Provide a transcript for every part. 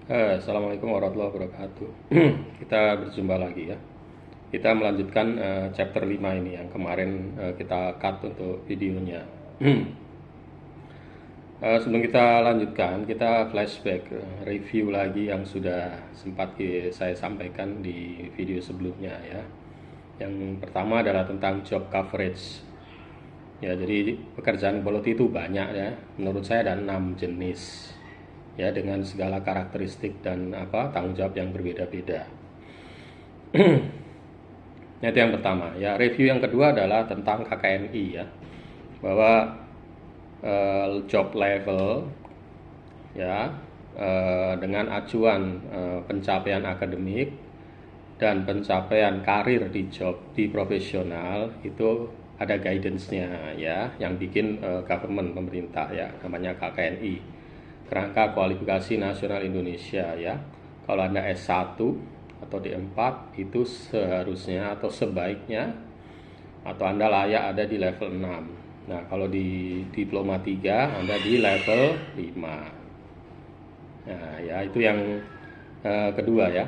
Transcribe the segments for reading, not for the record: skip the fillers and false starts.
Assalamualaikum warahmatullahi wabarakatuh. Kita berjumpa lagi ya. Kita melanjutkan chapter 5 ini yang kemarin kita cut untuk videonya. Sebelum kita lanjutkan, kita flashback, review lagi yang sudah sempat saya sampaikan di video sebelumnya ya. Yang pertama adalah tentang job coverage. Ya, jadi pekerjaan quality itu banyak ya. Menurut saya ada 6 jenis ya, dengan segala karakteristik dan tanggung jawab yang berbeda-beda. Nah, itu yang pertama ya. Review yang kedua adalah tentang KKNI ya, bahwa job level ya, dengan acuan pencapaian akademik dan pencapaian karir di job di profesional itu ada guidance-nya ya, yang bikin government, pemerintah ya, namanya KKNI, Kerangka Kualifikasi Nasional Indonesia ya. Kalau Anda S1 atau D4 itu seharusnya atau sebaiknya atau Anda layak ada di level 6. Nah, kalau di diploma 3 Anda di level 5. Nah, ya itu yang kedua ya.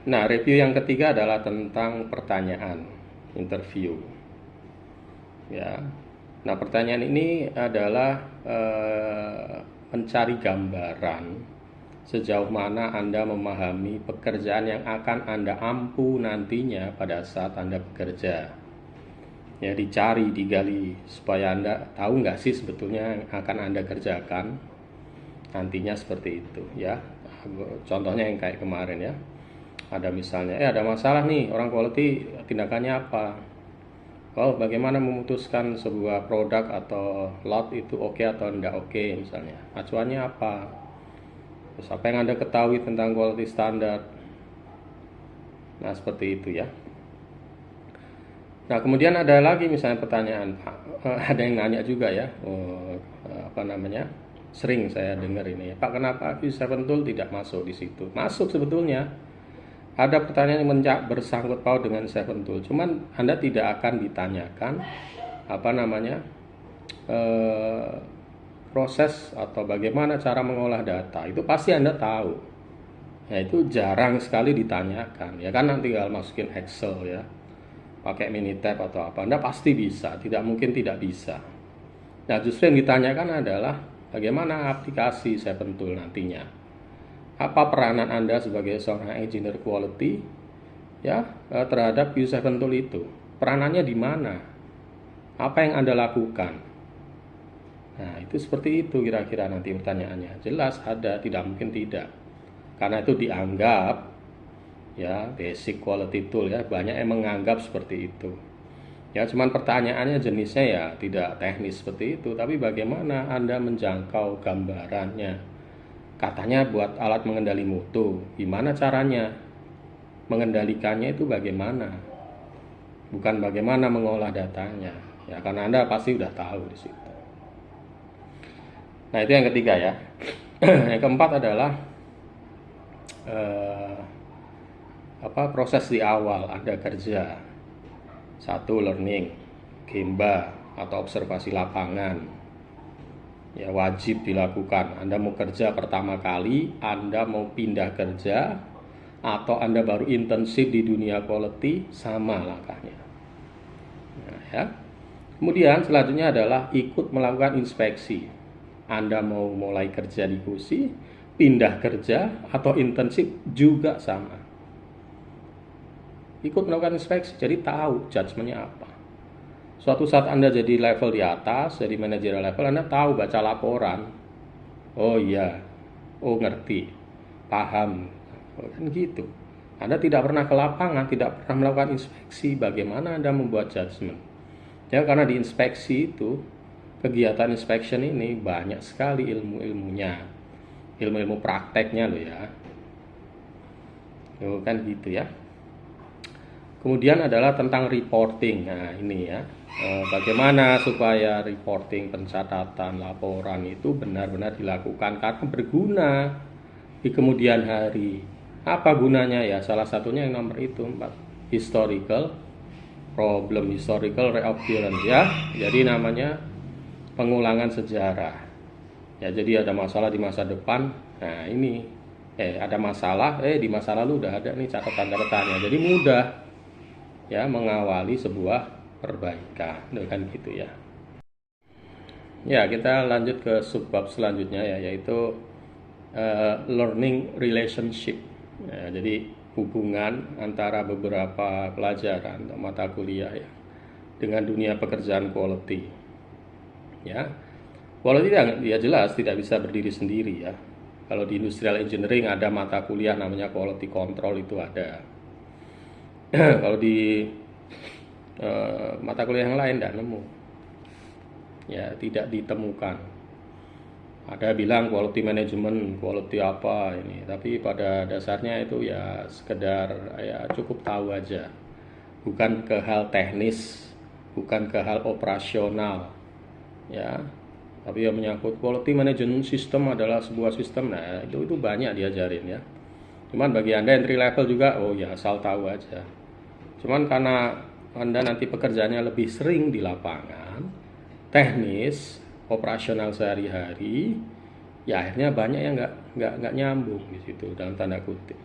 Nah, review yang ketiga adalah tentang pertanyaan interview. Ya. Nah, pertanyaan ini adalah mencari gambaran sejauh mana Anda memahami pekerjaan yang akan Anda ampu nantinya pada saat Anda bekerja. Ya, dicari, digali supaya Anda tahu nggak sih sebetulnya yang akan Anda kerjakan nantinya seperti itu ya. Contohnya yang kayak kemarin ya. Ada misalnya, ada masalah nih, orang quality tindakannya apa? Oh, bagaimana memutuskan sebuah produk atau lot itu oke atau enggak oke misalnya. Acuannya apa? Terus apa yang Anda ketahui tentang quality standard? Nah, seperti itu ya. Nah, kemudian ada lagi misalnya pertanyaan, Pak, ada yang nanya juga ya, sering saya dengar ini, Pak, kenapa Q7 tool tidak masuk di situ? Masuk sebetulnya. Ada pertanyaan yang bersangkut paut dengan 7 tool, cuman Anda tidak akan ditanyakan proses atau bagaimana cara mengolah data. Itu pasti Anda tahu. Ya, itu jarang sekali ditanyakan. Ya kan, nanti tinggal masukin Excel ya, pakai Minitab atau apa, Anda pasti bisa, tidak mungkin tidak bisa. Nah, justru yang ditanyakan adalah bagaimana aplikasi 7 tool nantinya. Apa peranan Anda sebagai seorang engineer quality ya terhadap Q7 tool itu? Peranannya di mana? Apa yang Anda lakukan? Nah, itu seperti itu kira-kira nanti pertanyaannya. Jelas ada, tidak mungkin tidak. Karena itu dianggap ya basic quality tool ya, banyak yang menganggap seperti itu. Ya, cuman pertanyaannya jenisnya ya tidak teknis seperti itu, tapi bagaimana Anda menjangkau gambarannya? Katanya buat alat mengendali mutu, gimana caranya mengendalikannya, itu bagaimana, bukan bagaimana mengolah datanya ya, karena Anda pasti udah tahu di situ. Nah, itu yang ketiga ya. Yang keempat adalah proses di awal Anda kerja. Satu, learning, gemba atau observasi lapangan ya, wajib dilakukan. Anda mau kerja pertama kali, Anda mau pindah kerja, atau Anda baru intensif di dunia quality, sama langkahnya. Nah, ya. Kemudian selanjutnya adalah ikut melakukan inspeksi. Anda mau mulai kerja di kursi, pindah kerja, atau intensif juga sama. Ikut melakukan inspeksi, jadi tahu judgementnya apa. Suatu saat Anda jadi level di atas, jadi manajerial level, Anda tahu baca laporan. Oh iya, oh ngerti, paham, kan gitu. Anda tidak pernah ke lapangan, tidak pernah melakukan inspeksi, bagaimana Anda membuat judgement? Ya, karena di inspeksi itu, kegiatan inspection ini banyak sekali ilmu-ilmunya, ilmu-ilmu prakteknya loh ya. Oh, kan gitu ya. Kemudian adalah tentang reporting. Nah, ini ya, bagaimana supaya reporting, pencatatan, laporan itu benar-benar dilakukan karena berguna di kemudian hari. Apa gunanya ya? Salah satunya yang nomor itu 4, historical problem, historical reoccurrence ya. Jadi namanya pengulangan sejarah Ya, jadi ada masalah di masa depan. Nah, ini ada masalah di masa lalu udah ada nih catatan-catatannya. Jadi mudah ya mengawali sebuah perbaikan dengan gitu ya. Ya, kita lanjut ke subbab selanjutnya ya, yaitu learning relationship. Ya, jadi hubungan antara beberapa pelajaran atau mata kuliah ya dengan dunia pekerjaan quality. Ya, quality ya jelas tidak bisa berdiri sendiri ya. Kalau di industrial engineering ada mata kuliah namanya quality control, itu ada. Kalau di mata kuliah yang lain tidak nemu, ya tidak ditemukan. Ada bilang quality management, quality apa ini, tapi pada dasarnya itu ya sekedar ya cukup tahu aja, bukan ke hal teknis, bukan ke hal operasional, ya. Tapi yang menyangkut quality management system adalah sebuah sistem, nah itu banyak diajarin ya. Cuman bagi Anda entry level juga, oh ya asal tahu aja. Cuman karena Anda nanti pekerjaannya lebih sering di lapangan, teknis, operasional sehari-hari, ya akhirnya banyak yang nggak nyambung di situ dalam tanda kutip.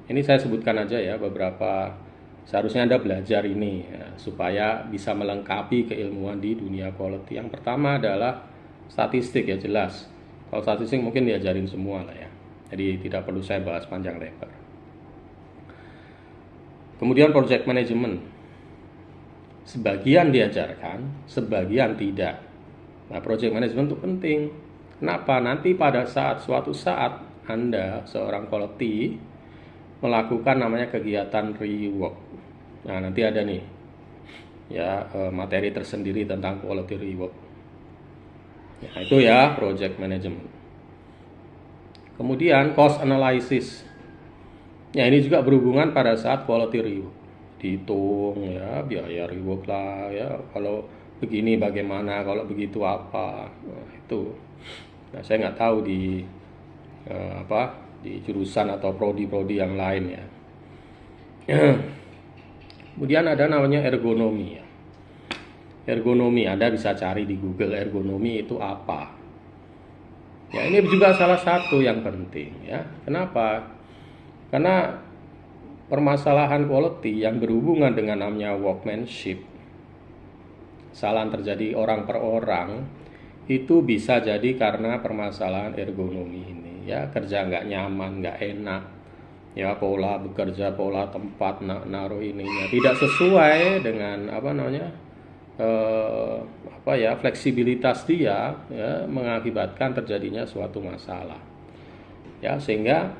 Ini saya sebutkan aja ya beberapa, seharusnya Anda belajar ini ya, supaya bisa melengkapi keilmuan di dunia quality. Yang pertama adalah statistik ya, jelas. Kalau statistik mungkin diajarin semua lah ya. Jadi tidak perlu saya bahas panjang lebar. Kemudian project management. Sebagian diajarkan, sebagian tidak. Nah, project management itu penting. Kenapa? Nanti pada suatu saat Anda seorang quality melakukan namanya kegiatan rework. Nah, nanti ada nih ya materi tersendiri tentang quality rework. Ya, itu ya project management. Kemudian cost analysis. Ya, ini juga berhubungan pada saat quality rework. Dihitung ya biaya rework lah ya. Kalau begini bagaimana, kalau begitu apa. Nah, itu. Nah, saya nggak tahu di di jurusan atau prodi-prodi yang lain ya. Kemudian ada namanya ergonomi ya. Ergonomi, Anda bisa cari di Google ergonomi itu apa. Ya, ini juga salah satu yang penting ya. Kenapa? Karena permasalahan quality yang berhubungan dengan namanya workmanship, kesalahan terjadi orang per orang, itu bisa jadi karena permasalahan ergonomi ini ya, kerja nggak nyaman, nggak enak ya, pola bekerja, pola tempat naruh ininya tidak sesuai dengan fleksibilitas dia ya, mengakibatkan terjadinya suatu masalah ya, sehingga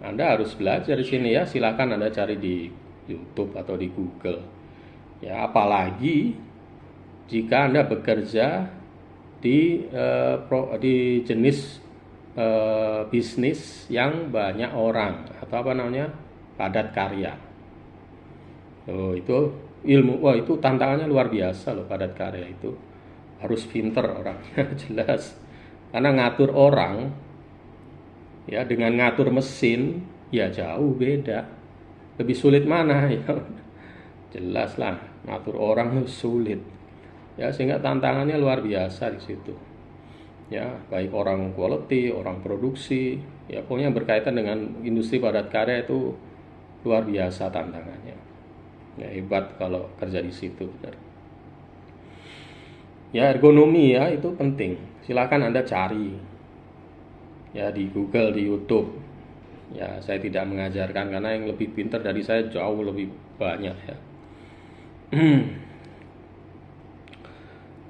Anda harus belajar di sini ya. Silakan Anda cari di YouTube atau di Google ya, apalagi jika Anda bekerja di jenis bisnis yang banyak orang atau padat karya. Itu ilmu, itu tantangannya luar biasa loh. Padat karya itu harus pinter orangnya jelas, karena ngatur orang ya dengan ngatur mesin ya jauh beda. Lebih sulit mana ya? Jelas lah, ngatur orang itu sulit ya, sehingga tantangannya luar biasa di situ ya, baik orang quality, orang produksi ya, pokoknya berkaitan dengan industri padat karya itu luar biasa tantangannya ya, hebat kalau kerja di situ benar. Ya, ergonomi ya itu penting, silakan Anda cari ya di Google, di YouTube ya. Saya tidak mengajarkan karena yang lebih pintar dari saya jauh lebih banyak ya.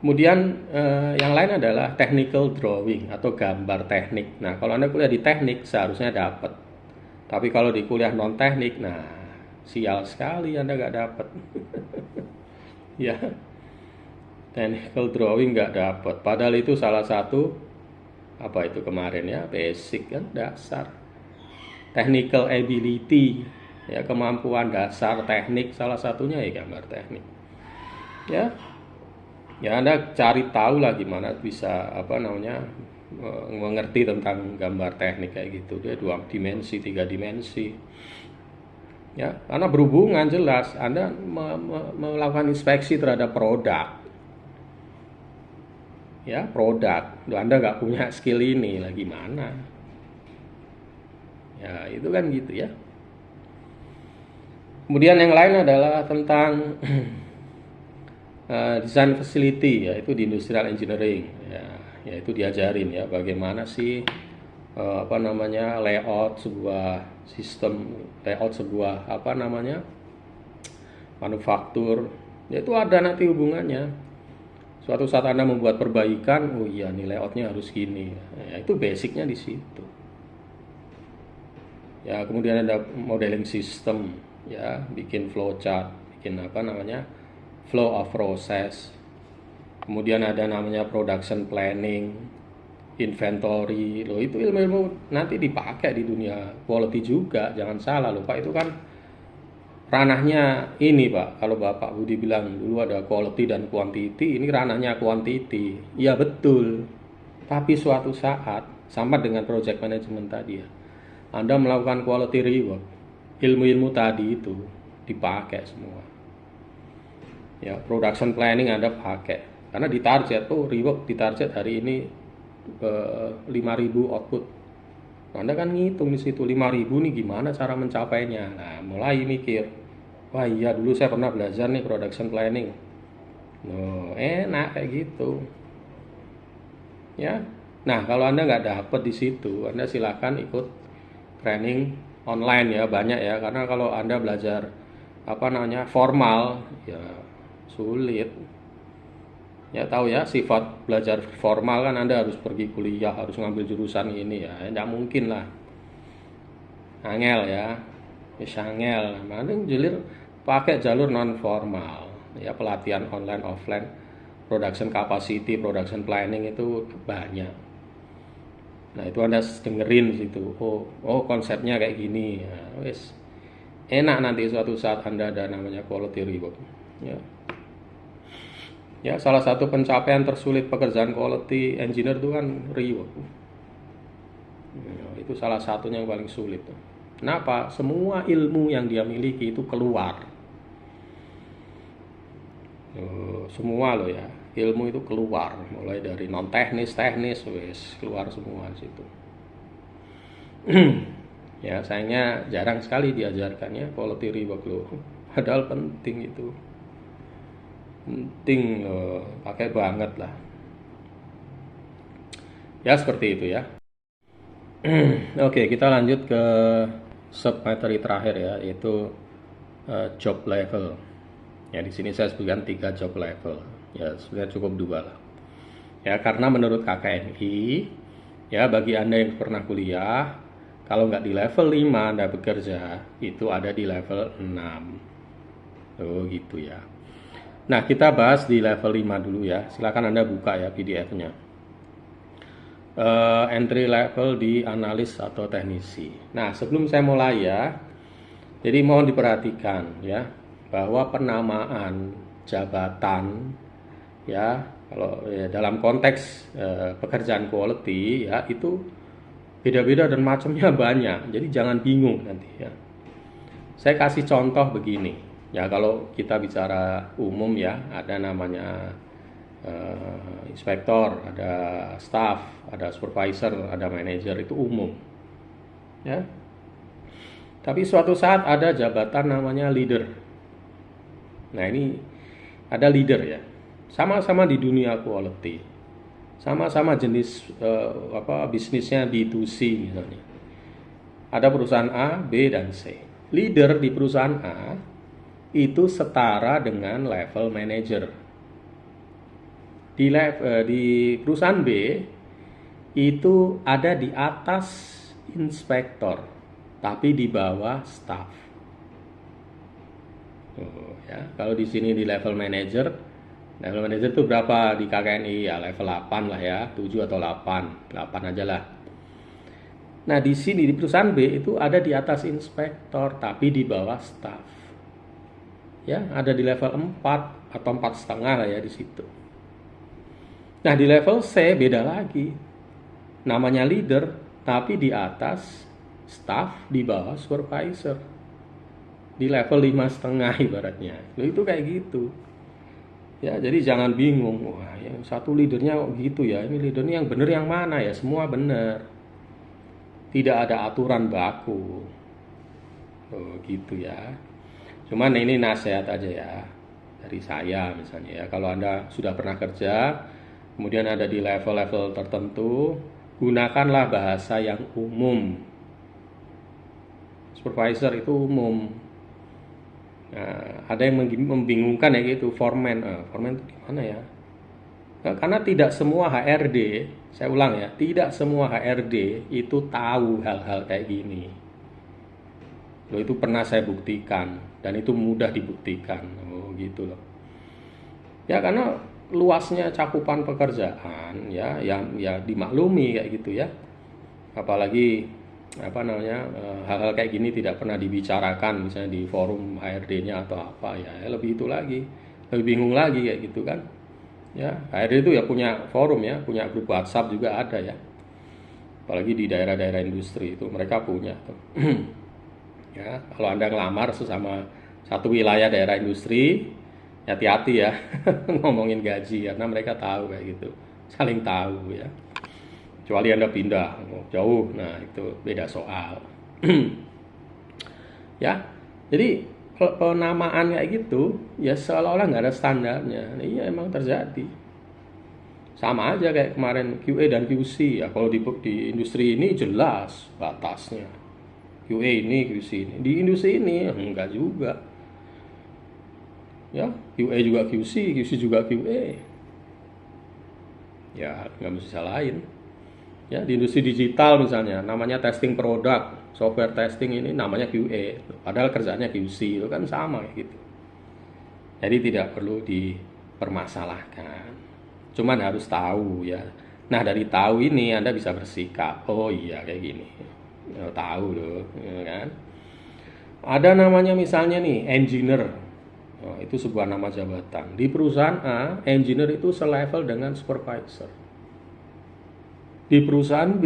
Kemudian yang lain adalah technical drawing atau gambar teknik. Nah, kalau Anda kuliah di teknik seharusnya dapat. Tapi kalau di kuliah non teknik, nah sial sekali Anda nggak dapat. Ya, technical drawing nggak dapat. Padahal itu salah satu itu kemarin ya, basic kan, dasar. Technical ability ya, kemampuan dasar teknik, salah satunya ya gambar teknik. Ya Anda cari tahu lah gimana bisa mengerti tentang gambar teknik kayak gitu. Dia 2 dimensi, 3 dimensi. Ya, karena berhubungan jelas. Anda melakukan inspeksi terhadap produk. ya produk. Anda nggak punya skill ini, lah gimana? Ya itu kan gitu ya. Kemudian yang lain adalah tentang desain facility, yaitu di industrial engineering, ya, yaitu diajarin ya bagaimana sih apa namanya layout sebuah sistem, layout sebuah apa namanya manufaktur, yaitu ada nanti hubungannya. Suatu saat Anda membuat perbaikan, oh iya nih layoutnya harus gini, ya, itu basicnya di situ. Ya kemudian ada modeling system, ya bikin flowchart, bikin apa namanya flow of process. Kemudian ada namanya production planning, inventory. Loh itu ilmu-ilmu nanti dipakai di dunia quality juga, jangan salah loh Pak, itu kan ranahnya ini Pak. Kalau Bapak Budi bilang dulu ada quality dan quantity, ini ranahnya quantity. Iya betul. Tapi suatu saat sama dengan project management tadi ya, Anda melakukan quality reward, ilmu-ilmu tadi itu dipakai semua. Ya, production planning Anda pakai. Karena ditarget, oh reward ditarget hari ini 5.000 output. Anda kan ngitung di situ 5.000 nih gimana cara mencapainya. Nah, mulai mikir, wah iya dulu saya pernah belajar nih production planning. Oh, enak kayak gitu. Ya. Nah, kalau Anda nggak dapet di situ, Anda silahkan ikut training online ya, banyak ya. Karena kalau Anda belajar apa namanya formal, ya sulit. Ya tahu ya, sifat belajar formal kan Anda harus pergi kuliah, harus ngambil jurusan ini ya. Tidak mungkin lah. Angel ya. Bisa angel. Mending jelir pakai jalur non formal. Ya pelatihan online offline, production capacity, production planning itu banyak. Nah, itu Anda dengerin di situ. Oh konsepnya kayak gini. Ya, wes. Enak nanti suatu saat Anda ada namanya quality reward. Ya. Ya, salah satu pencapaian tersulit pekerjaan quality engineer itu kan reward. Ya, itu salah satunya yang paling sulit. Kenapa? Semua ilmu yang dia miliki itu keluar. Semua loh ya, ilmu itu keluar, mulai dari non teknis, teknis, wes keluar semua di situ. Ya, sayangnya jarang sekali diajarkannya quality reward loh. Padahal penting itu. Penting loh, pakai banget lah. Ya seperti itu ya. Oke, kita lanjut ke sub materi terakhir ya, yaitu job level. Ya di sini saya sebutkan 3 job level. Ya sebenarnya cukup 2 lah. Ya karena menurut KKNI, ya bagi Anda yang pernah kuliah, kalau nggak di level 5 Anda bekerja, itu ada di level 6. Oh gitu ya. Nah kita bahas di level 5 dulu ya. Silakan Anda buka ya PDF-nya. Entry level di analis atau teknisi. Nah sebelum saya mulai ya, jadi mohon diperhatikan ya, bahwa penamaan jabatan ya kalau ya, dalam konteks pekerjaan quality ya itu beda-beda dan macamnya banyak, jadi jangan bingung nanti ya. Saya kasih contoh begini ya, kalau kita bicara umum ya, ada namanya inspektor, ada staff, ada supervisor, ada manajer, itu umum ya. Tapi suatu saat ada jabatan namanya leader. Nah ini ada leader ya, sama-sama di dunia quality, sama-sama jenis bisnisnya B2C misalnya. Ada perusahaan A, B, dan C. Leader di perusahaan A itu setara dengan level manager. Di perusahaan B itu ada di atas inspektor, tapi di bawah staff. Ya, kalau di sini di level manager itu berapa di KKNI ya, level 8 lah ya, 7 atau 8 aja lah. Nah di sini di perusahaan B itu ada di atas inspektor tapi di bawah staff. Ya ada di level 4 atau 4,5 lah ya di situ. Nah di level C beda lagi, namanya leader tapi di atas staff, di bawah supervisor. Di level 5,5 ibaratnya. Loh, itu kayak gitu. Ya, jadi jangan bingung. Wah, yang satu leadernya kok gitu ya. Ini leadernya yang benar yang mana ya? Semua benar. Tidak ada aturan baku. Oh, gitu ya. Cuman ini nasihat aja ya. Dari saya misalnya ya. Kalau Anda sudah pernah kerja, kemudian ada di level-level tertentu, gunakanlah bahasa yang umum. Supervisor itu umum. Nah, ada yang membingungkan ya gitu, foreman. Foreman itu gimana ya? Nah, karena tidak semua HRD, saya ulang ya, tidak semua HRD itu tahu hal-hal kayak gini. Loh, itu pernah saya buktikan dan itu mudah dibuktikan. Oh, gitu loh. Ya karena luasnya cakupan pekerjaan ya yang ya dimaklumi kayak gitu ya. Apalagi apa namanya hal-hal kayak gini tidak pernah dibicarakan misalnya di forum HRD-nya atau apa ya, lebih itu lagi, lebih bingung lagi kayak gitu kan. Ya, HRD itu ya punya forum ya, punya grup WhatsApp juga ada ya. Apalagi di daerah-daerah industri itu mereka punya tuh. Ya, kalau Anda ngelamar sesama satu wilayah daerah industri, hati-hati ya ngomongin gaji karena mereka tahu kayak gitu, saling tahu ya. Kecuali Anda pindah jauh, nah itu beda soal. Ya, jadi penamaan kayak gitu ya seolah-olah nggak ada standarnya. Nah, iya emang terjadi. Sama aja kayak kemarin QA dan QC ya. Kalau di industri ini jelas batasnya. QA ini, QC ini. Di industri ini enggak juga. Ya, QA juga QC, QC juga QA. Ya, nggak bisa salahin. Ya, di industri digital misalnya, namanya testing produk, software testing ini namanya QA. Padahal kerjanya QC, itu kan sama kayak gitu. Jadi tidak perlu dipermasalahkan. Cuman harus tahu ya. Nah, dari tahu ini Anda bisa bersikap. Oh iya kayak gini. Ya, tahu loh, ya kan? Ada namanya misalnya nih, engineer. Oh, itu sebuah nama jabatan. Di perusahaan A, engineer itu selevel dengan supervisor. Di perusahaan B,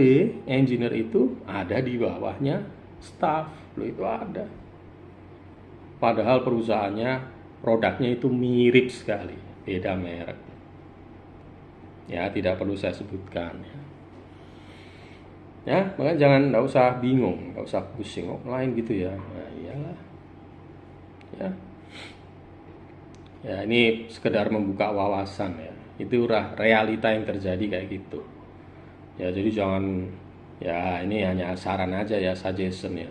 engineer itu ada di bawahnya staff. Loh, itu ada. Padahal perusahaannya, produknya itu mirip sekali, beda merek. Ya, tidak perlu saya sebutkan. Ya, makanya jangan, nggak usah bingung, nggak usah pusing. Oh, lain gitu ya. Nah, iyalah. Ya, ya ini sekedar membuka wawasan ya. Itu realita yang terjadi kayak gitu. Ya, jadi jangan, ya ini hanya saran aja ya, suggestion ya.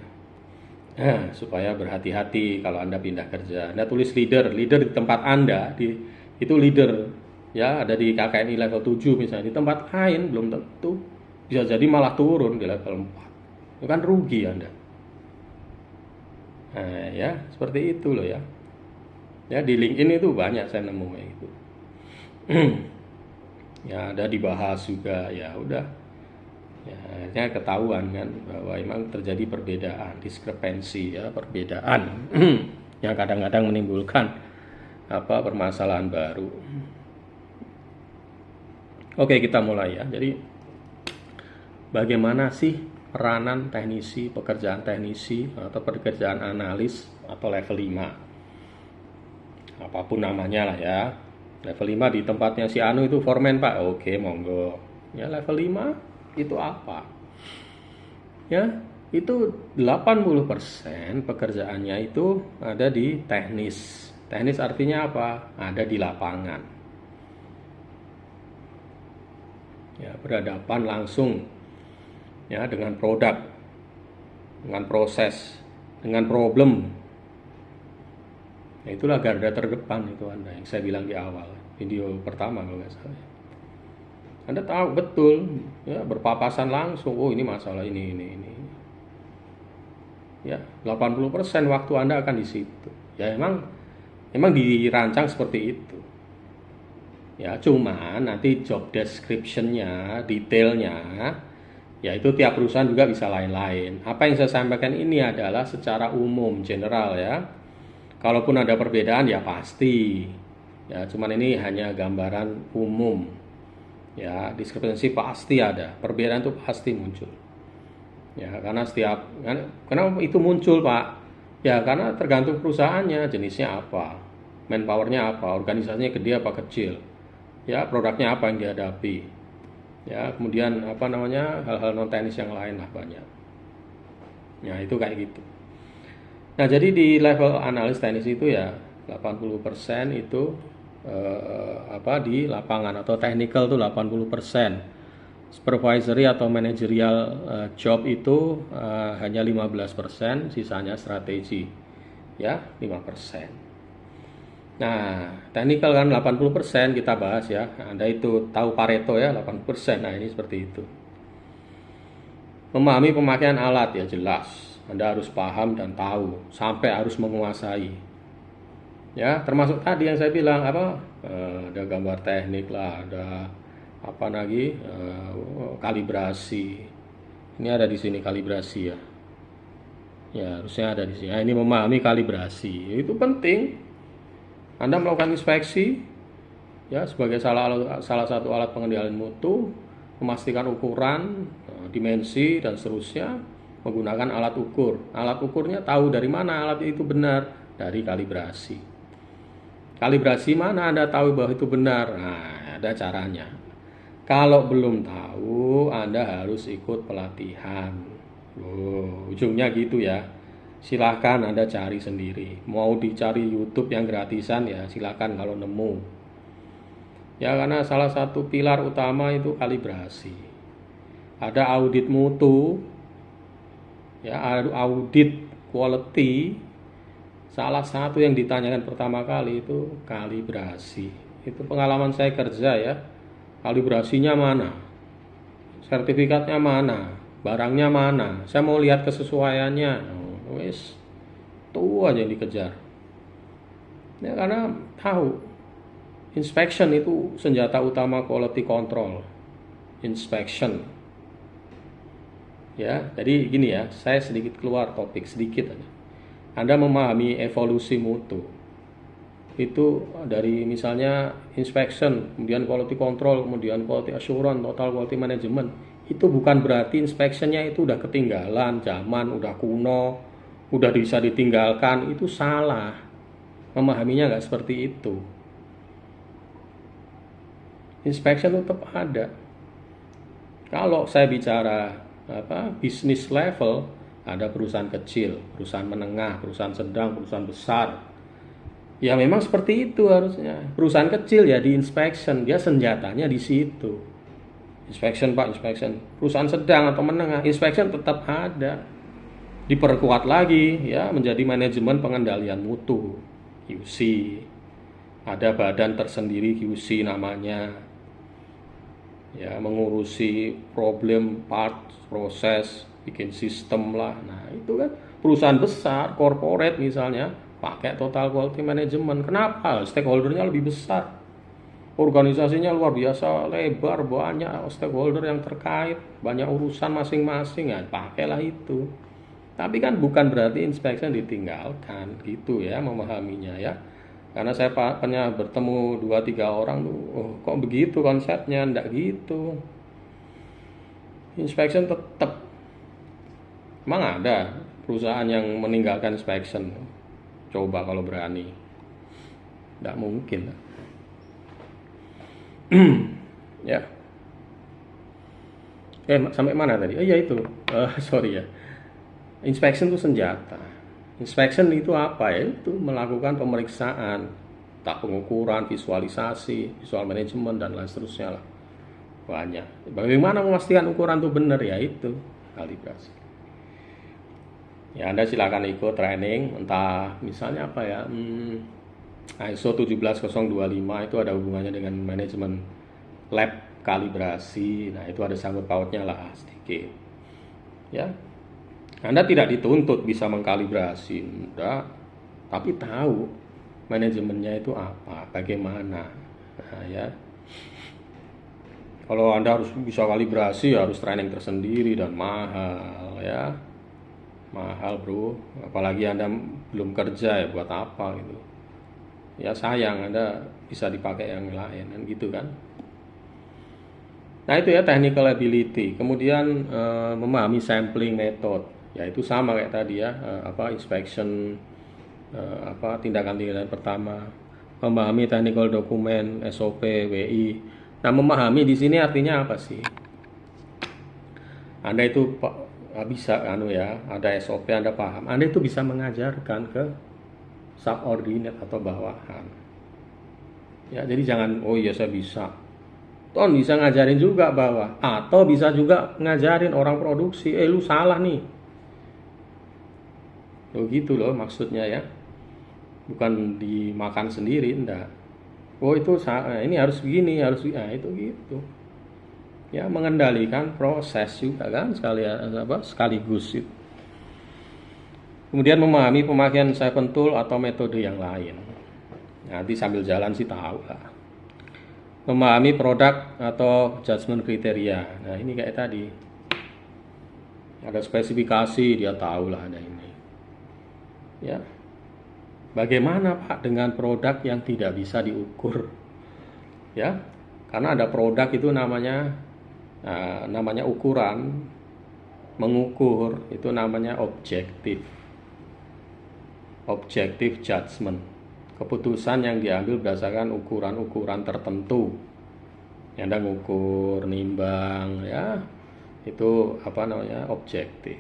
Supaya berhati-hati kalau Anda pindah kerja. Anda tulis leader di tempat Anda, itu leader ya, ada di KKNI level 7 misalnya, di tempat lain belum tentu, bisa jadi malah turun di level 4. Itu kan rugi Anda. Nah, ya, seperti itu loh ya. Ya, di LinkedIn itu banyak saya nemu kayak gitu. Ya, ada dibahas juga, ya udah. Ya, akhirnya ketahuan kan bahwa memang terjadi perbedaan, diskrepensi ya, perbedaan yang kadang-kadang menimbulkan permasalahan baru. Oke, kita mulai ya. Jadi bagaimana sih peranan teknisi, pekerjaan teknisi atau pekerjaan analis atau level 5? Apapun namanya lah ya. Level 5 di tempatnya si Anu itu foreman Pak. Oke, monggo. Ya, level 5 itu apa? Ya, itu 80% pekerjaannya itu ada di teknis. Teknis artinya apa? Ada di lapangan. Ya, berhadapan langsung ya dengan produk, dengan proses, dengan problem. Nah, itulah garda terdepan itu Anda yang saya bilang di awal video pertama kalau nggak salah. Anda tahu betul ya, berpapasan langsung, oh ini masalah ini. Ya, 80% waktu Anda akan di situ. Ya emang dirancang seperti itu. Ya, cuma nanti job description-nya, detailnya, ya itu tiap perusahaan juga bisa lain-lain. Apa yang saya sampaikan ini adalah secara umum, general ya. Kalaupun ada perbedaan ya pasti. Ya, cuman ini hanya gambaran umum. Ya, diskrepansi pasti ada, perbedaan itu pasti muncul. Ya, karena karena itu muncul Pak. Ya, karena tergantung perusahaannya, jenisnya apa. manpowernya apa, organisasinya gede apa kecil, ya produknya apa yang dihadapi, ya kemudian apa namanya hal-hal non teknis yang lain lah banyak. Ya itu kayak gitu. Nah jadi di level analis teknis itu ya 80% itu apa di lapangan atau technical tuh 80%. Supervisory atau managerial job itu hanya 15%, sisanya strategi. Ya, 5%. Nah, technical kan 80% kita bahas ya. Anda itu tahu Pareto ya, 80%. Nah, ini seperti itu. Memahami pemakaian alat ya jelas. Anda harus paham dan tahu sampai harus menguasai. Ya, termasuk tadi yang saya bilang apa? Ada gambar teknik lah, ada apa lagi? Kalibrasi. Ini ada di sini kalibrasi ya. Ya, harusnya ada di sini. Nah, ini memahami kalibrasi. Itu penting. Anda melakukan inspeksi ya sebagai salah satu alat pengendalian mutu, memastikan ukuran, dimensi dan seterusnya menggunakan alat ukur. Alat ukurnya tahu dari mana alat itu benar, dari kalibrasi. Kalibrasi mana Anda tahu bahwa itu benar? Nah, ada caranya. Kalau belum tahu, Anda harus ikut pelatihan. Ujungnya gitu ya. Silahkan Anda cari sendiri. Mau dicari YouTube yang gratisan ya silahkan kalau nemu. Ya karena salah satu pilar utama itu kalibrasi. Ada audit mutu, ya audit quality. Salah satu yang ditanyakan pertama kali itu kalibrasi. Itu pengalaman saya kerja ya. Kalibrasinya mana? Sertifikatnya mana? Barangnya mana? Saya mau lihat kesesuaiannya. Wes, tuh aja yang dikejar. Ya karena tahu inspection itu senjata utama quality control. Inspection. Ya, jadi gini ya, saya sedikit keluar topik sedikit aja. Anda memahami evolusi mutu. Itu dari misalnya inspection, kemudian quality control, kemudian quality assurance, total quality management. Itu bukan berarti inspectionnya itu udah ketinggalan zaman, udah kuno, udah bisa ditinggalkan. Itu salah. Memahaminya nggak seperti itu. Inspection tetap ada. Kalau saya bicara bisnis level, ada perusahaan kecil, perusahaan menengah, perusahaan sedang, perusahaan besar. Ya memang seperti itu harusnya. Perusahaan kecil ya di inspection, dia senjatanya di situ. Inspection Pak, inspection. Perusahaan sedang atau menengah, inspection tetap ada. Diperkuat lagi ya menjadi manajemen pengendalian mutu, QC. Ada badan tersendiri QC namanya. Ya, mengurusi problem part, proses, bikin sistem lah. Nah, itu kan perusahaan besar, corporate misalnya, pakai total quality management. Kenapa? Stakeholdernya lebih besar. Organisasinya luar biasa, lebar, banyak stakeholder yang terkait, banyak urusan masing-masing, ya pakailah itu. Tapi kan bukan berarti inspection ditinggalkan, gitu ya memahaminya ya. Karena saya pernah bertemu 2-3 orang tuh, kok begitu konsepnya, enggak gitu. Inspection tetap. Emang ada perusahaan yang meninggalkan inspection? Coba kalau berani. Enggak mungkin. Ya. Sampai mana tadi? Iya itu. Sorry ya. Inspection itu senjata. Inspection itu apa ya? Itu melakukan pemeriksaan, tak pengukuran, visualisasi, visual management dan lain seterusnya lah. Banyak. Bagaimana memastikan ukuran itu benar ya itu kalibrasi. Ya Anda silakan ikut training, entah misalnya apa ya, ISO 17025 itu ada hubungannya dengan manajemen lab kalibrasi. Nah itu ada sangkut pautnya lah sedikit. Ya. Anda tidak dituntut bisa mengkalibrasi, enggak, tapi tahu manajemennya itu apa, bagaimana. Nah, ya. Kalau Anda harus bisa kalibrasi, harus training tersendiri dan mahal, ya. Mahal, Bro. Apalagi Anda belum kerja ya buat apa gitu. Ya sayang Anda bisa dipakai yang lain kan gitu kan. Nah, itu ya technical ability. Kemudian memahami sampling method. Ya itu sama kayak tadi ya, inspection, tindakan-tindakan pertama, memahami technical dokumen, SOP, WI. Nah, memahami di sini artinya apa sih? Anda itu bisa ada SOP, Anda paham. Anda itu bisa mengajarkan ke subordinate atau bawahan. Ya, jadi jangan oh iya saya bisa. Toh bisa ngajarin juga bawah, atau bisa juga ngajarin orang produksi, lu salah nih. Loh gitu loh maksudnya ya. Bukan dimakan sendiri, enggak. Oh itu ini harus begini, harus itu gitu. Ya mengendalikan proses juga kan sekaligus itu. Kemudian memahami pemakaian 7 tool atau metode yang lain. Nanti sambil jalan sih tahu lah. Memahami produk atau judgement kriteria. Nah ini kayak tadi. Ada spesifikasi dia tahu lah ada ini. Ya. Bagaimana Pak dengan produk yang tidak bisa diukur? Ya, karena ada produk itu namanya ukuran, mengukur itu namanya objektif judgment, keputusan yang diambil berdasarkan ukuran-ukuran tertentu. Yang ada ngukur, nimbang, ya itu objektif.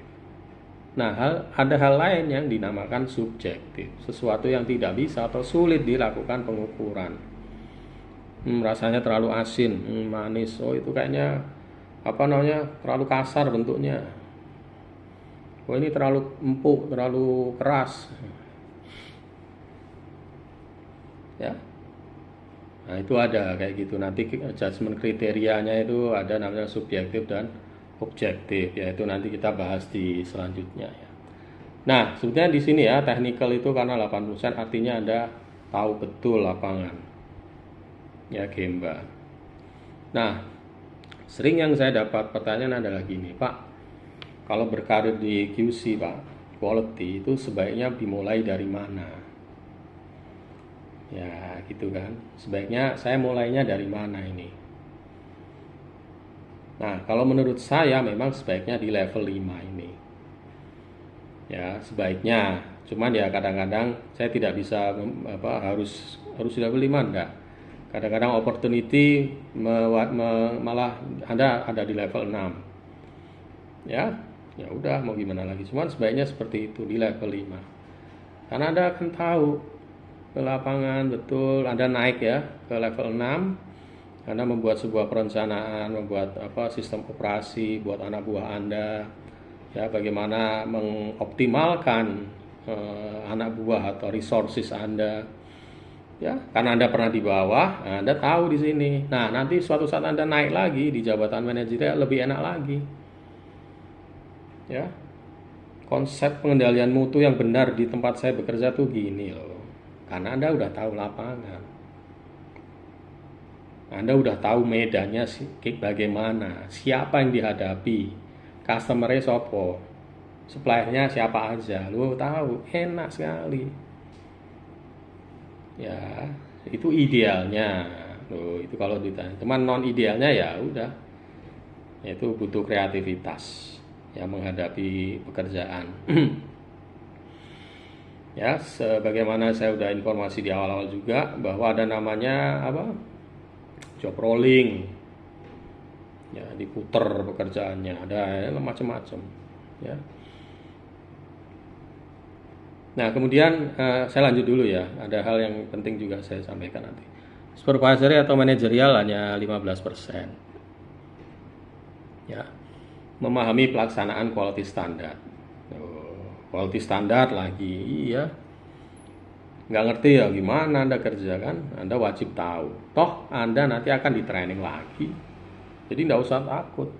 Nah, ada hal lain yang dinamakan subjektif, sesuatu yang tidak bisa atau sulit dilakukan pengukuran. Rasanya terlalu asin, manis, oh itu kayaknya terlalu kasar bentuknya. Oh ini terlalu empuk, terlalu keras. Ya. Nah, itu ada kayak gitu. Nanti judgement kriterianya itu ada namanya subjektif dan objektif, yaitu nanti kita bahas di selanjutnya ya. Nah, sebetulnya di sini ya technical itu karena 80% artinya Anda tahu betul lapangan. Ya, Gemba. Nah, sering yang saya dapat pertanyaan adalah gini, Pak. Kalau berkarir di QC, Pak, quality itu sebaiknya dimulai dari mana? Ya, gitu kan. Sebaiknya saya mulainya dari mana ini? Nah, kalau menurut saya memang sebaiknya di level 5 ini. Ya, sebaiknya. Cuman ya kadang-kadang saya tidak bisa harus di level 5 enggak. Kadang-kadang opportunity malah Anda ada di level 6. Ya udah mau gimana lagi. Cuman sebaiknya seperti itu di level 5. Karena Anda akan tahu ke lapangan betul, Anda naik ya ke level 6. Anda membuat sebuah perencanaan, membuat sistem operasi buat anak buah Anda, ya bagaimana mengoptimalkan anak buah atau resources Anda, ya karena Anda pernah di bawah, Anda tahu di sini. Nah nanti suatu saat Anda naik lagi di jabatan manajerial lebih enak lagi, ya konsep pengendalian mutu yang benar di tempat saya bekerja tuh gini loh, karena Anda udah tahu lapangan. Anda udah tahu medannya bagaimana, siapa yang dihadapi, customer-nya sopo, supplier-nya siapa aja, lu tahu, enak sekali. Ya, itu idealnya. Loh, itu kalau ditanya. Cuman non idealnya ya udah. Itu butuh kreativitas yang menghadapi pekerjaan. Ya, sebagaimana saya udah informasi di awal-awal juga bahwa ada namanya job rolling, ya diputer pekerjaannya, ada macam-macam, ya. Nah kemudian saya lanjut dulu ya, ada hal yang penting juga saya sampaikan nanti. Supervisory atau manajerial hanya 15%, ya. Memahami pelaksanaan quality standard. Quality standard lagi, iya. Nggak ngerti ya gimana Anda kerja kan, Anda wajib tahu. Toh Anda nanti akan di training lagi, jadi nggak usah takut.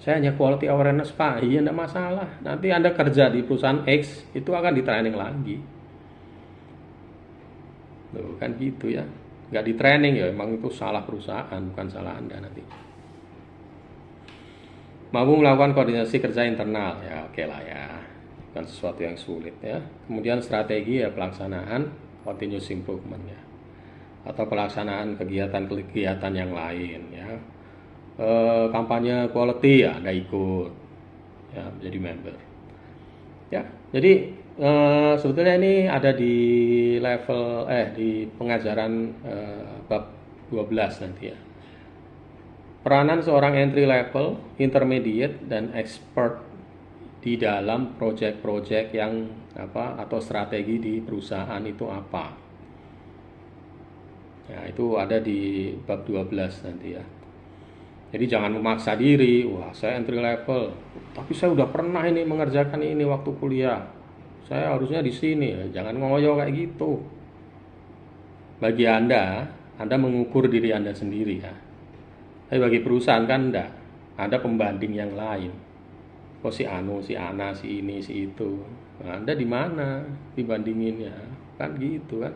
Saya hanya quality awareness Pak, iya nggak masalah. Nanti Anda kerja di perusahaan X itu akan di training lagi. Loh kan gitu ya, nggak di training ya emang itu salah perusahaan, bukan salah Anda nanti. Mampu melakukan koordinasi kerja internal, ya oke lah ya, bukan sesuatu yang sulit ya. Kemudian strategi ya pelaksanaan continuous improvement ya, atau pelaksanaan kegiatan-kegiatan yang lain ya. Kampanye quality ya Anda ikut ya, menjadi member ya. Jadi sebetulnya ini ada di level di pengajaran bab 12 nanti ya. Peranan seorang entry level, intermediate, dan expert di dalam proyek-proyek yang apa atau strategi di perusahaan itu apa. Ya, itu ada di bab 12 nanti ya. Jadi jangan memaksa diri, wah saya entry level, tapi saya udah pernah ini mengerjakan ini waktu kuliah. Saya harusnya di sini ya. Jangan ngoyo kayak gitu. Bagi Anda mengukur diri Anda sendiri ya. Tapi bagi perusahaan kan enggak. Ada pembanding yang lain. Oh si Anu, si Ana, si ini, si itu. Nah, Anda di mana dibandinginnya? Kan gitu kan.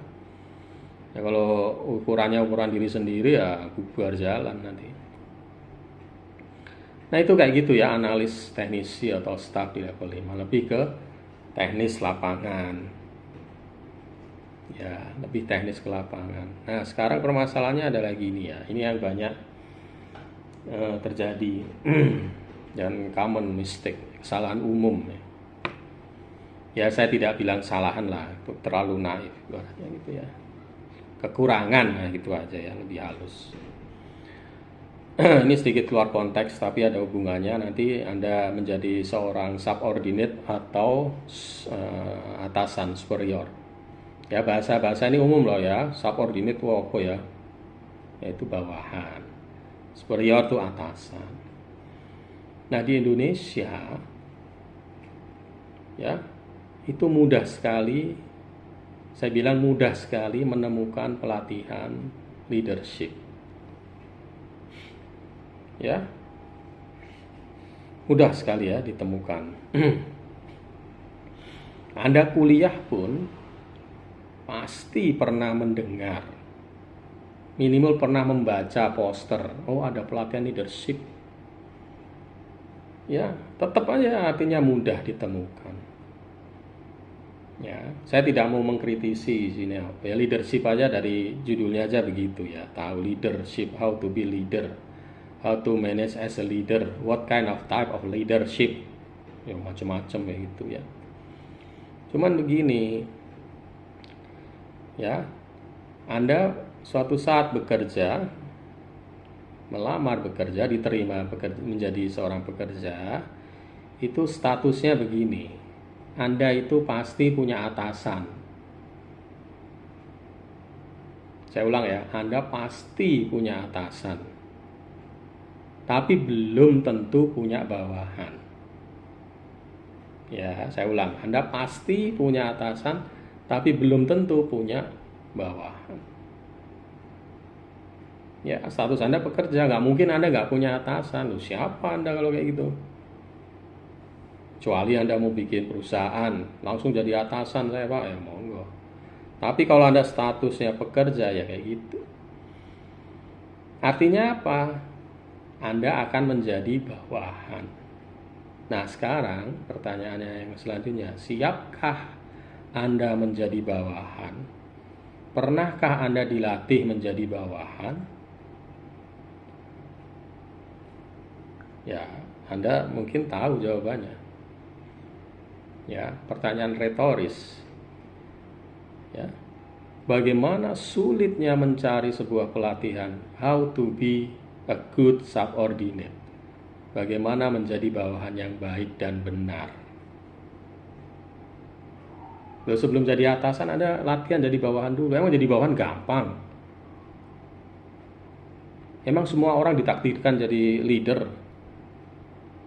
Ya kalau ukurannya ukuran diri sendiri ya bubar jalan nanti. Nah itu kayak gitu ya analis teknisi atau staff di level 5. Lebih ke teknis lapangan. Ya, lebih teknis ke lapangan. Nah, sekarang permasalahannya adalah gini ya. Ini yang banyak terjadi dan common mistake, kesalahan umum ya. Ya, saya tidak bilang kesalahan lah, itu terlalu naif ibaratnya gitu ya. Kekurangan ya gitu aja ya, lebih halus. Ini sedikit keluar konteks tapi ada hubungannya. Nanti Anda menjadi seorang subordinate atau atasan superior. Ya bahasa-bahasa ini umum loh ya. Subordinate itu apa ya? Yaitu bawahan. Superior itu atasan. Nah di Indonesia ya itu mudah sekali. Saya bilang mudah sekali menemukan pelatihan leadership. Ya, mudah sekali ya ditemukan. Anda kuliah pun pasti pernah mendengar, minimal pernah membaca poster, oh ada pelatihan leadership. Ya, tetap aja artinya mudah ditemukan. Ya, saya tidak mau mengkritisi sini apa ya, leadership aja dari judulnya aja begitu ya, tahu leadership, how to be leader. How to manage as a leader, what kind of type of leadership, ya macam-macam ya gitu ya. Cuman begini, ya, Anda suatu saat bekerja, melamar bekerja, diterima menjadi seorang pekerja, itu statusnya begini, Anda itu pasti punya atasan. Saya ulang ya, Anda pasti punya atasan. Tapi belum tentu punya bawahan. Ya, saya ulang. Anda pasti punya atasan, tapi belum tentu punya bawahan. Ya, status Anda pekerja, nggak mungkin Anda nggak punya atasan. Loh, siapa Anda kalau kayak gitu? Kecuali Anda mau bikin perusahaan, langsung jadi atasan saya Pak, ya monggo. Tapi kalau Anda statusnya pekerja, ya kayak gitu. Artinya apa? Anda akan menjadi bawahan. Nah sekarang pertanyaannya yang selanjutnya, siapkah Anda menjadi bawahan? Pernahkah Anda dilatih menjadi bawahan? Ya, Anda mungkin tahu jawabannya. Ya, pertanyaan retoris. Ya, bagaimana sulitnya mencari sebuah pelatihan how to be a good subordinate. Bagaimana menjadi bawahan yang baik dan benar. Loh, sebelum jadi atasan Anda latihan jadi bawahan dulu. Emang jadi bawahan gampang? Emang semua orang ditakdirkan jadi leader?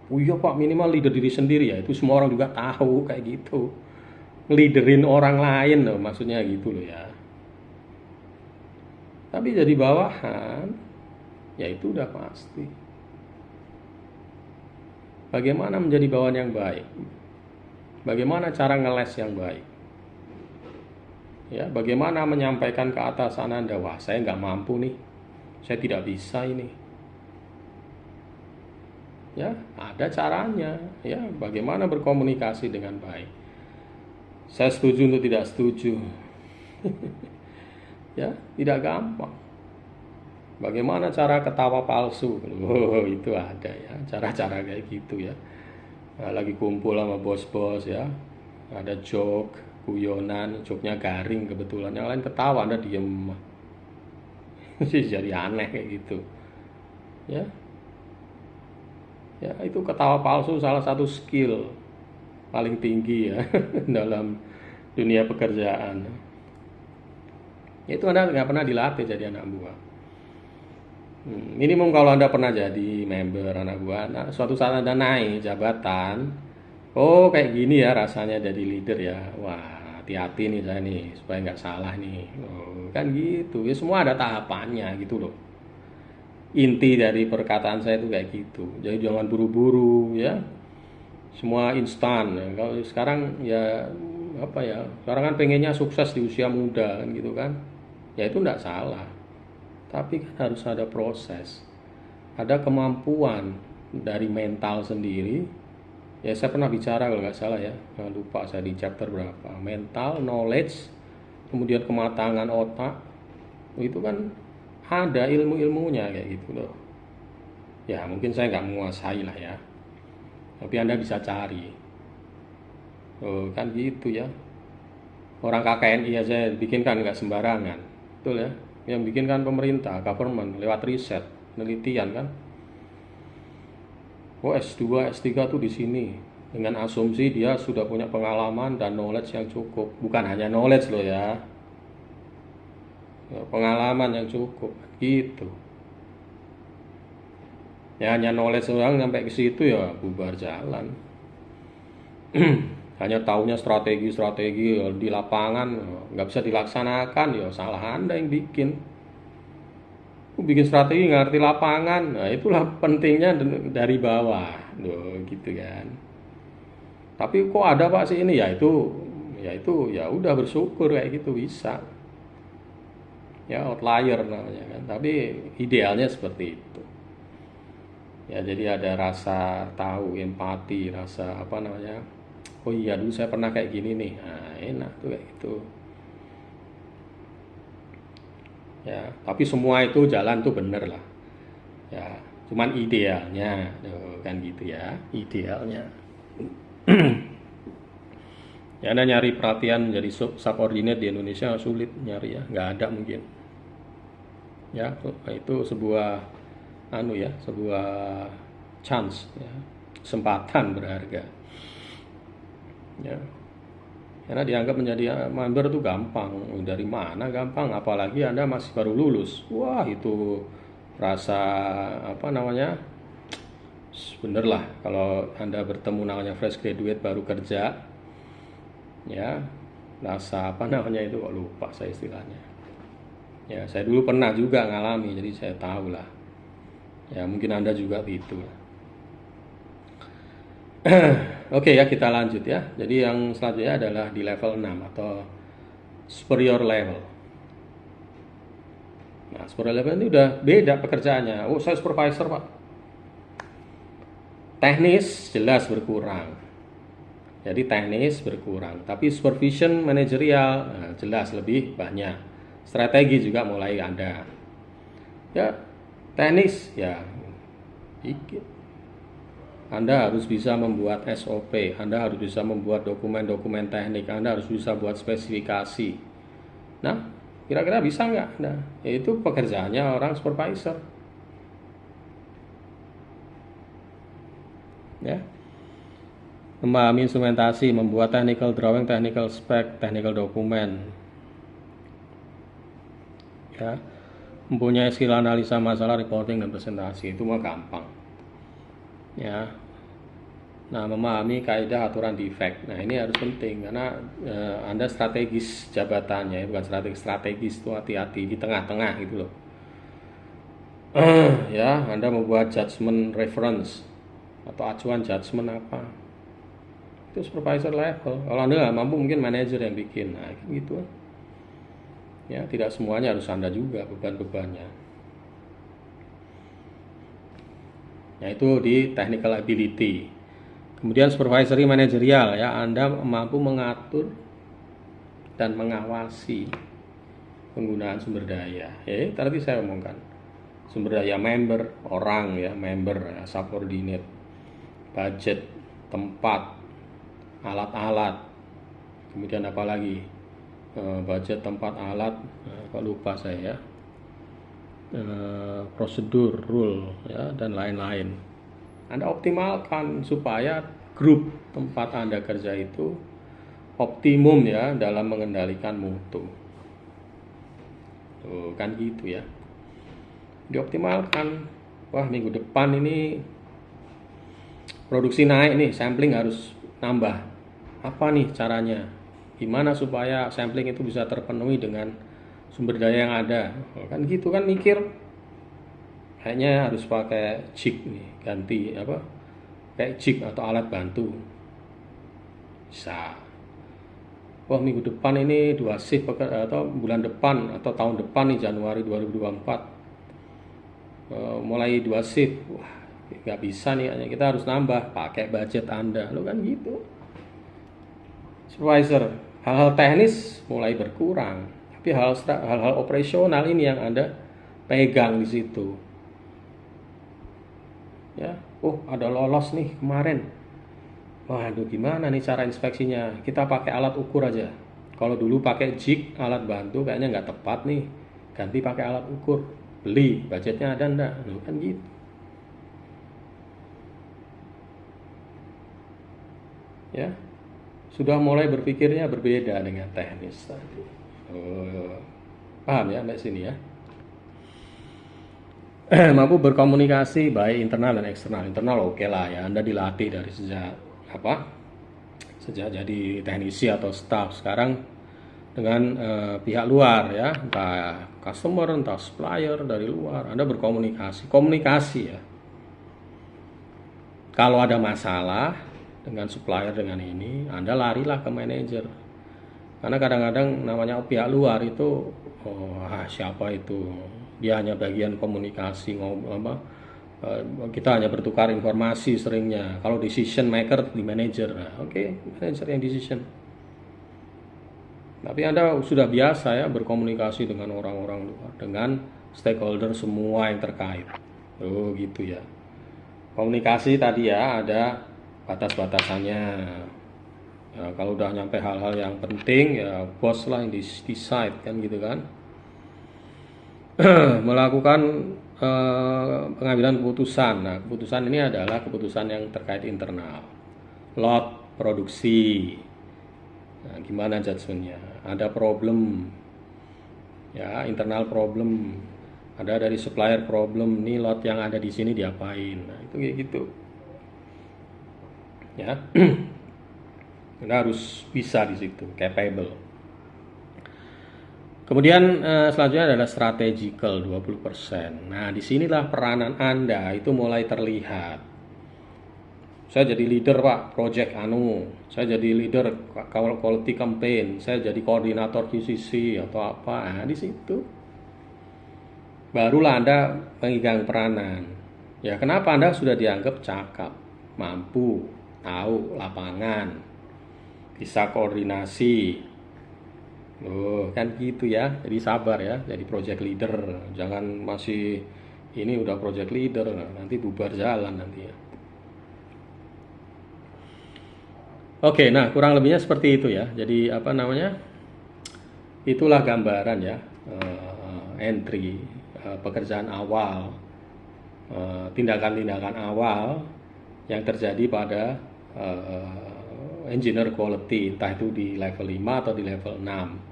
Oh iya Pak, minimal leader diri sendiri ya. Itu semua orang juga tahu kayak gitu. Leaderin orang lain loh, maksudnya gitu loh ya. Tapi jadi bawahan, ya itu udah pasti. Bagaimana menjadi bawahan yang baik? Bagaimana cara ngeles yang baik? Ya, bagaimana menyampaikan ke atasan Anda, wah saya nggak mampu nih, saya tidak bisa ini. Ya, ada caranya. Ya, bagaimana berkomunikasi dengan baik. Saya setuju untuk tidak setuju. Ya, tidak gampang. Bagaimana cara ketawa palsu? Oh, itu ada ya, cara-cara kayak gitu ya. Nah, lagi kumpul sama bos-bos ya. ada joke, guyonan, joke-nya garing kebetulan, yang lain ketawa, Anda diem. Jadi aneh kayak gitu. Ya, ya itu ketawa palsu salah satu skill paling tinggi ya dalam dunia pekerjaan. Itu Anda nggak pernah dilatih jadi anak buah. Minimum kalau Anda pernah jadi member anak buah, nah, suatu saat Anda naik jabatan, oh kayak gini ya rasanya jadi leader ya. Wah, hati-hati nih saya nih supaya nggak salah nih. Oh, kan gitu. Ya semua ada tahapannya gitu loh. Inti dari perkataan saya itu kayak gitu. Jadi jangan buru-buru ya. Semua instan. Ya. Kalau sekarang ya apa ya? Sekarang kan pengennya sukses di usia muda kan gitu kan. Ya itu nggak salah. Tapi kan harus ada proses. Ada kemampuan dari mental sendiri. Ya saya pernah bicara kalau nggak salah ya. Jangan lupa saya di chapter berapa. Mental, knowledge, kemudian kematangan otak. Itu kan ada ilmu-ilmunya kayak gitu loh. Ya mungkin saya nggak menguasai lah ya. Tapi Anda bisa cari. Oh, kan gitu ya. Orang KKNI aja bikinkan nggak sembarangan. Betul ya. Yang bikinkan pemerintah, government, lewat riset, penelitian kan. Oh S2, S3 tuh di sini. Dengan asumsi dia sudah punya pengalaman dan knowledge yang cukup. Bukan hanya knowledge loh ya. Ya, pengalaman yang cukup. Gitu. Ya hanya knowledge orang sampai ke situ ya bubar jalan. Hanya taunya strategi-strategi di lapangan nggak bisa dilaksanakan ya salah Anda yang bikin. Bikin strategi nggak ngerti lapangan, nah itulah pentingnya dari bawah, loh gitu kan. Tapi kok ada Pak sih ini ya udah bersyukur kayak gitu bisa. Ya outlier namanya kan. Tapi idealnya seperti itu. Ya jadi ada rasa tahu, empati, rasa apa namanya, oh iya dulu saya pernah kayak gini nih, nah enak tuh kayak gitu ya. Tapi semua itu jalan tuh bener lah ya, cuman idealnya tuh, kan gitu ya idealnya. Ya Anda nyari perhatian jadi subordinate di Indonesia sulit nyari ya, nggak ada mungkin ya. Itu sebuah sebuah chance ya, kesempatan berharga ya. Karena dianggap menjadi member itu gampang. Dari mana gampang? Apalagi Anda masih baru lulus. Wah, itu rasa apa namanya? Bener lah kalau Anda bertemu namanya fresh graduate baru kerja. Ya, rasa apa namanya itu kok lupa saya istilahnya. Ya, saya dulu pernah juga ngalami, jadi saya tahu lah. Ya, mungkin Anda juga gitu. Oke ya kita lanjut ya. Jadi yang selanjutnya adalah di level 6 atau superior level. Nah superior level ini udah beda pekerjaannya. Oh saya supervisor Pak. Teknis jelas berkurang. Jadi teknis berkurang. Tapi supervision manajerial jelas lebih banyak. Strategi juga mulai ada. Ya teknis ya dikit. Anda harus bisa membuat SOP, Anda harus bisa membuat dokumen-dokumen teknik, Anda harus bisa buat spesifikasi. Nah, kira-kira bisa nggak? Nah, itu pekerjaannya orang supervisor. Ya, memahami instrumentasi, membuat technical drawing, technical spec, technical dokumen. Ya, mempunyai skill analisa masalah, reporting dan presentasi itu mah gampang. Ya, nah memahami kaidah aturan defect. Nah ini harus penting karena Anda strategis jabatannya, bukan strategis itu hati-hati di tengah-tengah gitu loh. Ya Anda membuat judgment reference atau acuan judgment apa itu supervisor level. Kalau Anda nggak mampu mungkin manajer yang bikin. Nah gitu ya, tidak semuanya harus Anda juga beban-bebannya. Yaitu di technical ability. Kemudian supervisory manajerial ya, Anda mampu mengatur dan mengawasi penggunaan sumber daya. Tadi saya omongkan sumber daya member, orang ya, member, ya, subordinate, budget, tempat, alat-alat, kemudian apa lagi, budget tempat alat, kok lupa saya ya, prosedur, rule ya, dan lain-lain. Anda optimalkan supaya grup tempat Anda kerja itu optimum ya dalam mengendalikan mutu. Tuh, kan gitu ya. Dioptimalkan. Wah, minggu depan ini produksi naik nih, sampling harus nambah. Apa nih caranya? Gimana supaya sampling itu bisa terpenuhi dengan sumber daya yang ada? Kan gitu kan mikir. Kayaknya harus pakai jig nih, ganti apa? Kayak jig atau alat bantu. Bisa. Wah, minggu depan ini 2 shift atau bulan depan atau tahun depan nih Januari 2024 mulai 2 shift. Wah, nggak bisa nih, hanya kita harus nambah, pakai budget Anda lo kan gitu. Supervisor, hal-hal teknis mulai berkurang, tapi hal-hal operasional ini yang Anda pegang di situ ya. Oh, ada lolos nih kemarin, waduh gimana nih cara inspeksinya, kita pakai alat ukur aja. Kalau dulu pakai jig alat bantu kayaknya nggak tepat nih, ganti pakai alat ukur. Beli, budgetnya ada enggak? Loh, kan gitu. Ya, sudah mulai berpikirnya berbeda dengan teknis tadi. Paham ya sampai sini ya? Mampu berkomunikasi baik internal dan eksternal. Internal oke lah ya, Anda dilatih dari sejak jadi teknisi atau staff. Sekarang dengan pihak luar ya, entah customer, entah supplier dari luar, Anda komunikasi ya. Kalau ada masalah dengan supplier dengan ini, Anda larilah ke manajer. Karena kadang-kadang namanya pihak luar itu, siapa itu? Dia hanya bagian komunikasi, kita hanya bertukar informasi seringnya. Kalau decision maker di manajer, manajer yang decision. Tapi Anda sudah biasa ya berkomunikasi dengan orang-orang luar, dengan stakeholder semua yang terkait. Oh gitu ya. Komunikasi tadi ya ada batas-batasannya. Ya, kalau udah nyampe hal-hal yang penting ya bos lah yang decide kan gitu kan. Melakukan pengambilan keputusan. Nah, keputusan ini adalah keputusan yang terkait internal. Lot produksi. Nah, gimana judgementnya? Ada problem, ya internal problem. Ada dari supplier problem. Nih lot yang ada di sini diapain? Nah, itu kayak gitu. Ya, Anda harus bisa di situ, capable. Kemudian selanjutnya adalah strategical 20%. Nah, disinilah peranan Anda itu mulai terlihat. Saya jadi leader Pak, project saya jadi leader quality campaign, saya jadi koordinator QCC atau apa. Nah, di situ barulah Anda memegang peranan. Ya, kenapa Anda sudah dianggap cakap, mampu, tahu lapangan, bisa koordinasi. Loh, kan gitu ya. Jadi sabar ya, jadi project leader. Jangan masih ini udah project leader, nanti bubar jalan nanti ya. Oke, nah kurang lebihnya seperti itu ya. Jadi apa namanya? Itulah gambaran ya, entry, pekerjaan awal, tindakan-tindakan awal yang terjadi pada engineer quality, entah itu di level 5 atau di level 6.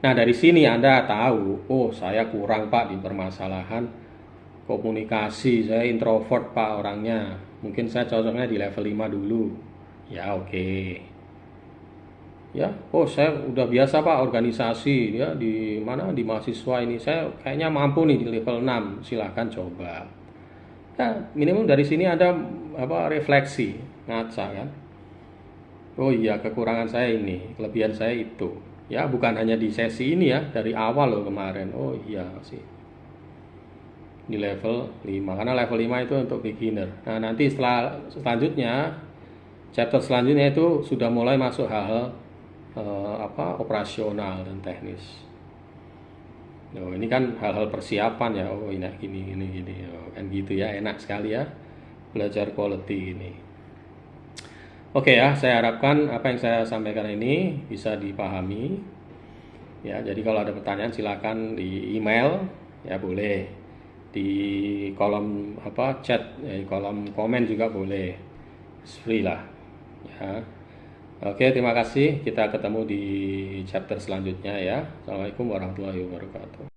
Nah, dari sini Anda tahu, oh saya kurang Pak di permasalahan komunikasi, saya introvert Pak orangnya. Mungkin saya cocoknya di level 5 dulu. Ya, oke. Ya, oh saya udah biasa Pak organisasi ya di mana di mahasiswa ini. Saya kayaknya mampu nih di level 6. Silahkan coba. Ya, minimum dari sini ada refleksi, ngaca kan. Oh iya, kekurangan saya ini, kelebihan saya itu. Ya, bukan hanya di sesi ini ya, dari awal loh kemarin. Oh iya sih. Di level 5, karena level 5 itu untuk beginner. Nah, nanti selanjutnya, chapter selanjutnya itu sudah mulai masuk hal-hal operasional dan teknis. Oh, ini kan hal-hal persiapan ya. Oh, ini gini. Oh, kan gitu ya, enak sekali ya belajar quality ini. Oke ya, saya harapkan apa yang saya sampaikan ini bisa dipahami. Ya, jadi kalau ada pertanyaan silakan di email, ya boleh. Di kolom apa chat, di kolom komen juga boleh. Free lah. Ya. Oke, terima kasih. Kita ketemu di chapter selanjutnya ya. Assalamualaikum warahmatullahi wabarakatuh.